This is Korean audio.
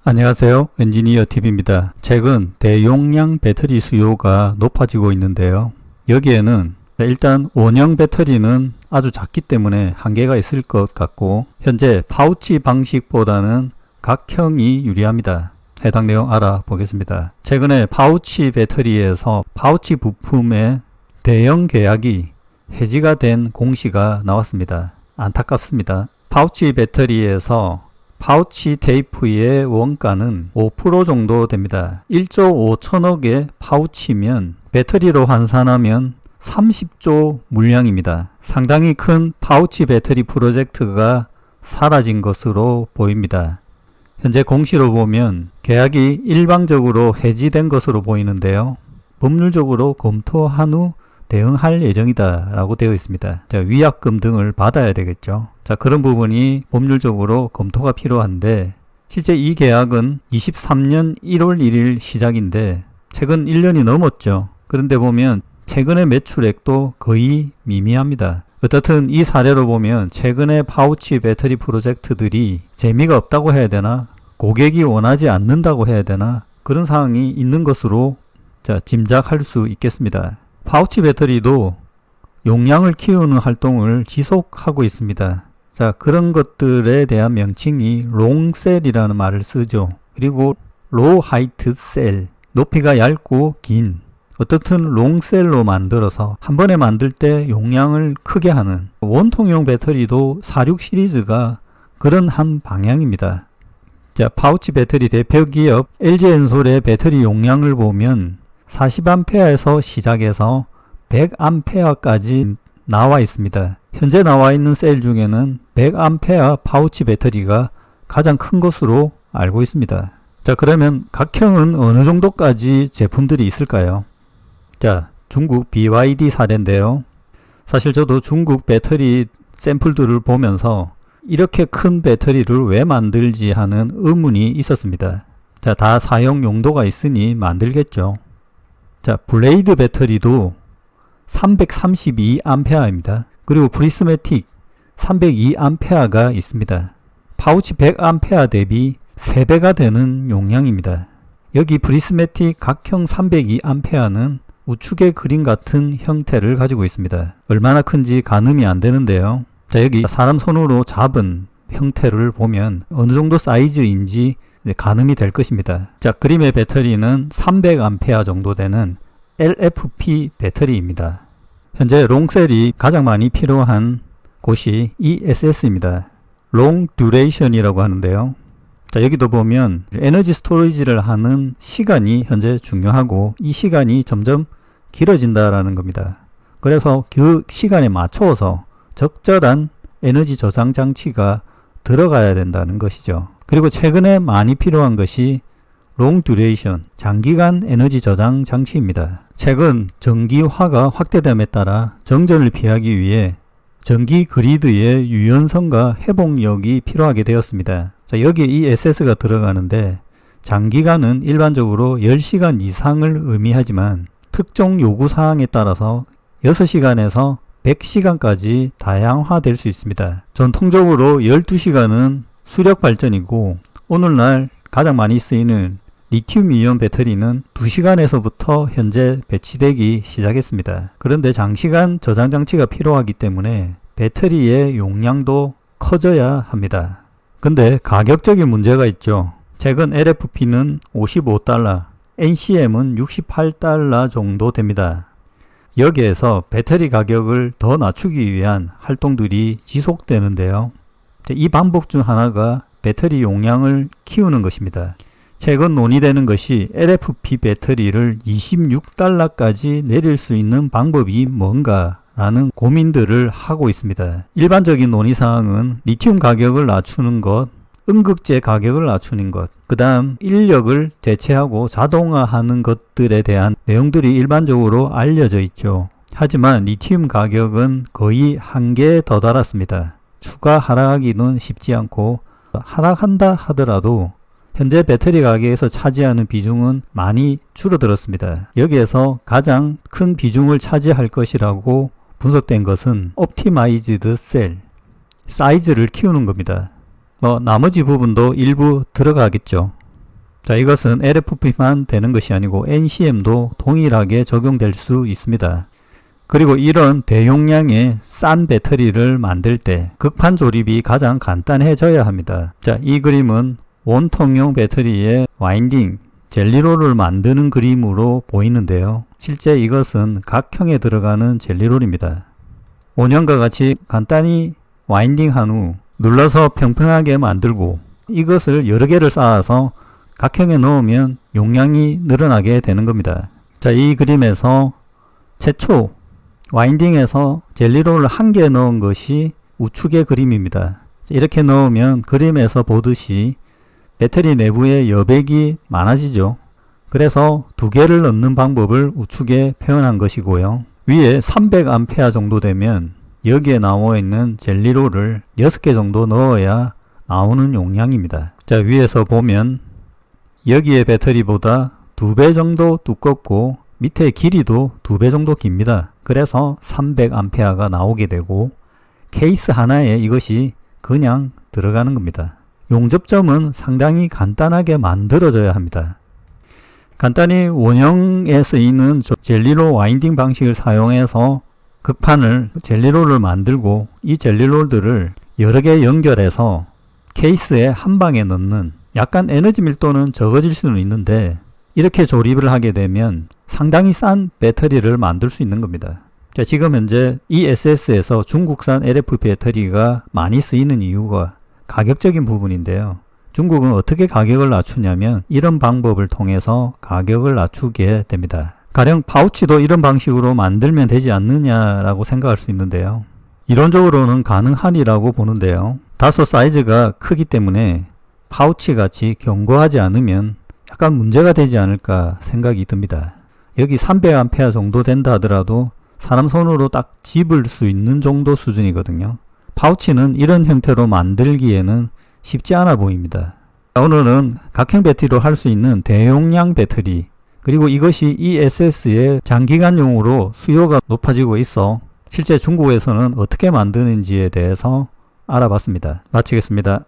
안녕하세요. 엔지니어 TV입니다. 최근 대용량 배터리 수요가 높아지고 있는데요. 여기에는 일단 원형 배터리는 아주 작기 때문에 한계가 있을 것 같고, 현재 파우치 방식보다는 각형이 유리합니다. 해당 내용 알아보겠습니다. 최근에 파우치 배터리에서 파우치 부품의 대형 계약이 해지가 된 공시가 나왔습니다. 안타깝습니다. 파우치 배터리에서 파우치 테이프의 원가는 5% 정도 됩니다. 1조 5천억의 파우치면 배터리로 환산하면 30조 물량입니다. 상당히 큰 파우치 배터리 프로젝트가 사라진 것으로 보입니다. 현재 공시로 보면 계약이 일방적으로 해지된 것으로 보이는데요. 법률적으로 검토한 후 대응할 예정이다 라고 되어 있습니다. 위약금 등을 받아야 되겠죠. 그런 부분이 법률적으로 검토가 필요한데, 실제 이 계약은 23년 1월 1일 시작인데 최근 1년이 넘었죠. 그런데 보면 최근의 매출액도 거의 미미합니다. 어떻든 이 사례로 보면 최근의 파우치 배터리 프로젝트들이 재미가 없다고 해야 되나, 고객이 원하지 않는다고 해야 되나, 그런 상황이 있는 것으로 짐작할 수 있겠습니다. 파우치 배터리도 용량을 키우는 활동을 지속하고 있습니다. 그런 것들에 대한 명칭이 롱셀이라는 말을 쓰죠. 그리고 로우 하이트 셀, 높이가 얇고 긴, 어떻든 롱셀로 만들어서 한 번에 만들 때 용량을 크게 하는, 원통용 배터리도 46 시리즈가 그런 한 방향입니다. 파우치 배터리 대표 기업 LG엔솔의 배터리 용량을 보면 40A에서 시작해서 100A까지 나와 있습니다. 현재 나와 있는 셀 중에는 100A 파우치 배터리가 가장 큰 것으로 알고 있습니다. 그러면 각형은 어느 정도까지 제품들이 있을까요? 중국 BYD 사례인데요. 사실 저도 중국 배터리 샘플들을 보면서 이렇게 큰 배터리를 왜 만들지 하는 의문이 있었습니다. 다 사용 용도가 있으니 만들겠죠. 블레이드 배터리도 332A입니다. 그리고 프리스매틱 302A가 있습니다. 파우치 100A 대비 3배가 되는 용량입니다. 여기 프리스매틱 각형 302A는 우측의 그림 같은 형태를 가지고 있습니다. 얼마나 큰지 가늠이 안 되는데요. 여기 사람 손으로 잡은 형태를 보면 어느 정도 사이즈인지 가늠이 될 것입니다. 그림의 배터리는 300A 정도 되는 LFP 배터리입니다. 현재 롱셀이 가장 많이 필요한 곳이 ESS입니다. 롱 듀레이션이라고 하는데요. 여기도 보면 에너지 스토리지를 하는 시간이 현재 중요하고, 이 시간이 점점 길어진다라는 겁니다. 그래서 그 시간에 맞춰서 적절한 에너지 저장 장치가 들어가야 된다는 것이죠. 그리고 최근에 많이 필요한 것이 롱 듀레이션, 장기간 에너지 저장 장치입니다. 최근 전기화가 확대됨에 따라 정전을 피하기 위해 전기 그리드의 유연성과 회복력이 필요하게 되었습니다. 여기에 이 SS가 들어가는데, 장기간은 일반적으로 10시간 이상을 의미하지만 특정 요구사항에 따라서 6시간에서 100시간까지 다양화될 수 있습니다. 전통적으로 12시간은 수력 발전이고, 오늘날 가장 많이 쓰이는 리튬 이온 배터리는 2시간에서부터 현재 배치되기 시작했습니다. 그런데 장시간 저장 장치가 필요하기 때문에 배터리의 용량도 커져야 합니다. 근데 가격적인 문제가 있죠. 최근 LFP는 $55, NCM은 $68 정도 됩니다. 여기에서 배터리 가격을 더 낮추기 위한 활동들이 지속되는데요. 이 방법 중 하나가 배터리 용량을 키우는 것입니다. 최근 논의되는 것이 LFP 배터리를 $26까지 내릴 수 있는 방법이 뭔가 라는 고민들을 하고 있습니다. 일반적인 논의사항은 리튬 가격을 낮추는 것, 음극재 가격을 낮추는 것, 그 다음 인력을 대체하고 자동화하는 것들에 대한 내용들이 일반적으로 알려져 있죠. 하지만 리튬 가격은 거의 한계에 도달했습니다. 추가 하락하기는 쉽지 않고, 하락한다 하더라도 현재 배터리 가격에서 차지하는 비중은 많이 줄어들었습니다. 여기에서 가장 큰 비중을 차지할 것이라고 분석된 것은 옵티마이즈드 셀, 사이즈를 키우는 겁니다. 나머지 부분도 일부 들어가겠죠. 자, 이것은 LFP만 되는 것이 아니고 NCM도 동일하게 적용될 수 있습니다. 그리고 이런 대용량의 싼 배터리를 만들 때 극판 조립이 가장 간단해져야 합니다. 자, 이 그림은 원통용 배터리의 와인딩, 젤리롤을 만드는 그림으로 보이는데요. 실제 이것은 각형에 들어가는 젤리롤입니다. 원형과 같이 간단히 와인딩한 후 눌러서 평평하게 만들고 이것을 여러 개를 쌓아서 각형에 넣으면 용량이 늘어나게 되는 겁니다. 자, 이 그림에서 최초 와인딩에서 젤리롤을 한 개 넣은 것이 우측의 그림입니다. 이렇게 넣으면 그림에서 보듯이 배터리 내부에 여백이 많아지죠. 그래서 두 개를 넣는 방법을 우측에 표현한 것이고요. 위에 300A 정도 되면 여기에 나와 있는 젤리롤을 6개 정도 넣어야 나오는 용량입니다. 자, 위에서 보면 여기의 배터리보다 2배 정도 두껍고 밑에 길이도 2배 정도 깁니다. 그래서 300A가 나오게 되고 케이스 하나에 이것이 그냥 들어가는 겁니다. 용접점은 상당히 간단하게 만들어져야 합니다. 간단히 원형에 쓰이는 젤리롤 와인딩 방식을 사용해서 극판을 젤리롤을 만들고 이 젤리롤들을 여러 개 연결해서 케이스에 한 방에 넣는, 약간 에너지 밀도는 적어질 수는 있는데 이렇게 조립을 하게 되면 상당히 싼 배터리를 만들 수 있는 겁니다. 자, 지금 현재 ESS에서 중국산 LFP 배터리가 많이 쓰이는 이유가 가격적인 부분인데요. 중국은 어떻게 가격을 낮추냐면 이런 방법을 통해서 가격을 낮추게 됩니다. 가령 파우치도 이런 방식으로 만들면 되지 않느냐라고 생각할 수 있는데요. 이론적으로는 가능하리라고 보는데요. 다소 사이즈가 크기 때문에 파우치 같이 견고하지 않으면 약간 문제가 되지 않을까 생각이 듭니다. 여기 300A 정도 된다 하더라도 사람 손으로 딱 집을 수 있는 정도 수준이거든요. 파우치는 이런 형태로 만들기에는 쉽지 않아 보입니다. 오늘은 각형 배터리로 할 수 있는 대용량 배터리, 그리고 이것이 ESS의 장기간용으로 수요가 높아지고 있어 실제 중국에서는 어떻게 만드는지에 대해서 알아봤습니다. 마치겠습니다.